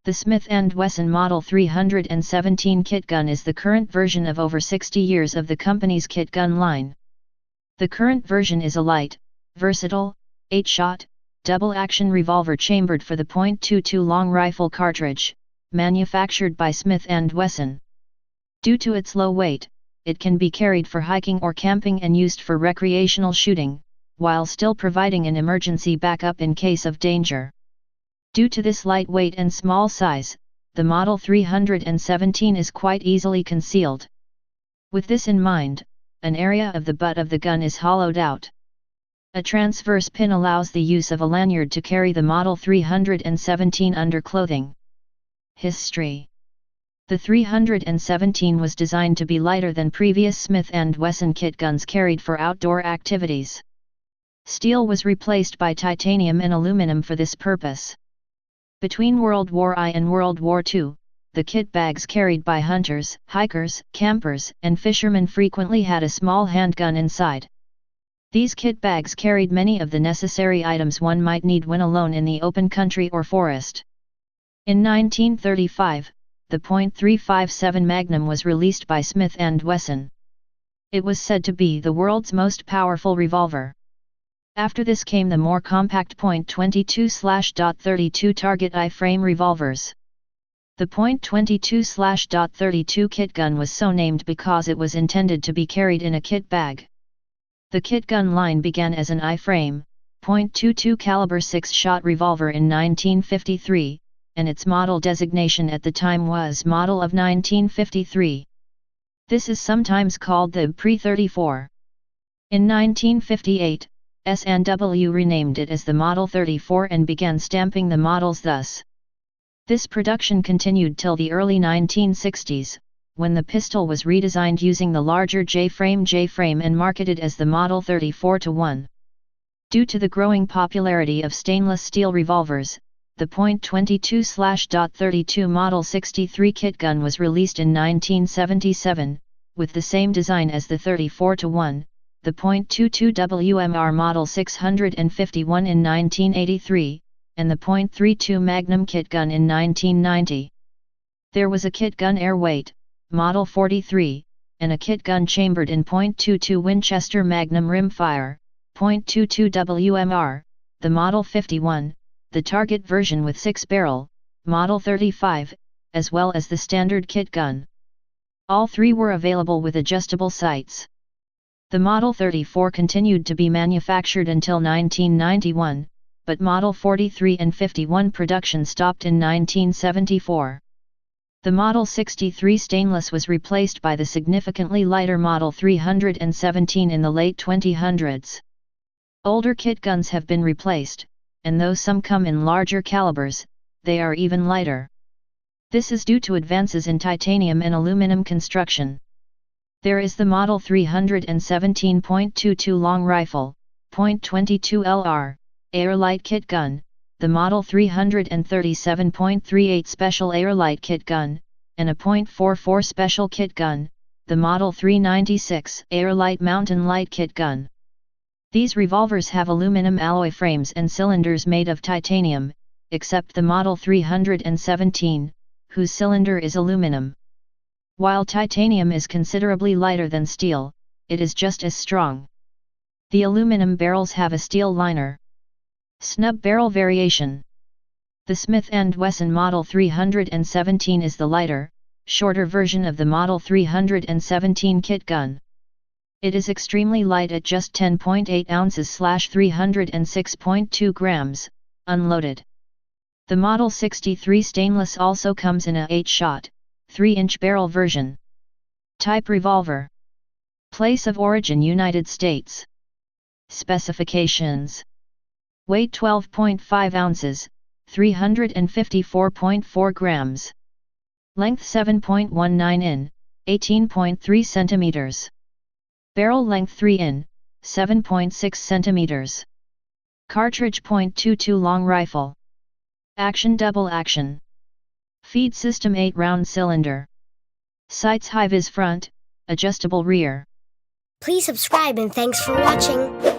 The Smith & Wesson Model 317 kit gun is the current version of over 60 years of the company's kit gun line. The current version is a light, versatile, 8-shot, double-action revolver chambered for the .22 long rifle cartridge, manufactured by Smith & Wesson. Due to its low weight, it can be carried for hiking or camping and used for recreational shooting, while still providing an emergency backup in case of danger. Due to this light weight and small size, the Model 317 is quite easily concealed. With this in mind, an area of the butt of the gun is hollowed out. A transverse pin allows the use of a lanyard to carry the Model 317 under clothing. History. The 317 was designed to be lighter than previous Smith & Wesson kit guns carried for outdoor activities. Steel was replaced by titanium and aluminum for this purpose. Between World War I and World War II, the kit bags carried by hunters, hikers, campers, and fishermen frequently had a small handgun inside. These kit bags carried many of the necessary items one might need when alone in the open country or forest. In 1935, the .357 Magnum was released by Smith & Wesson. It was said to be the world's most powerful revolver. After this came the more compact .22/.32 target I-frame revolvers. The .22/.32 kit gun was so named because it was intended to be carried in a kit bag. The kit gun line began as an I-frame, .22 caliber 6-shot revolver in 1953, and its model designation at the time was Model of 1953. This is sometimes called the Pre-34. In 1958, S&W renamed it as the Model 34 and began stamping the models thus. This production continued till the early 1960s, when the pistol was redesigned using the larger J-frame and marketed as the Model 34-1. Due to the growing popularity of stainless steel revolvers, the .22/.32 Model 63 kit gun was released in 1977, with the same design as the 34-1, the .22 WMR Model 651 in 1983, and the .32 Magnum kit gun in 1990. There was a kit gun air weight, Model 43, and a kit gun chambered in .22 Winchester Magnum rimfire, .22 WMR, the Model 51, the target version with 6-barrel, Model 35, as well as the standard kit gun. All three were available with adjustable sights. The Model 34 continued to be manufactured until 1991, but Model 43 and 51 production stopped in 1974. The Model 63 stainless was replaced by the significantly lighter Model 317 in the late 2000s. Older kit guns have been replaced, and though some come in larger calibers, they are even lighter. This is due to advances in titanium and aluminum construction. There is the Model 317.22 long rifle, .22 LR, air light kit gun, the Model 337.38 special air light kit gun, and a .44 special kit gun, the Model 396 air light mountain light kit gun. These revolvers have aluminum alloy frames and cylinders made of titanium, except the Model 317, whose cylinder is aluminum. While titanium is considerably lighter than steel, it is just as strong. The aluminum barrels have a steel liner. Snub barrel variation. The Smith & Wesson Model 317 is the lighter, shorter version of the Model 317 kit gun. It is extremely light at just 10.8 ounces/306.2 grams, unloaded. The Model 63 stainless also comes in a 8-shot, 3-inch barrel version. Type revolver. Place of origin United States. Specifications. Weight 12.5 ounces, 354.4 grams. Length 7.19 in, 18.3 centimeters. Barrel length 3 in, 7.6 centimeters. Cartridge .22 long rifle. Action double action. Feed system 8-round cylinder. Sights high vis front, adjustable rear. Please subscribe and thanks for watching.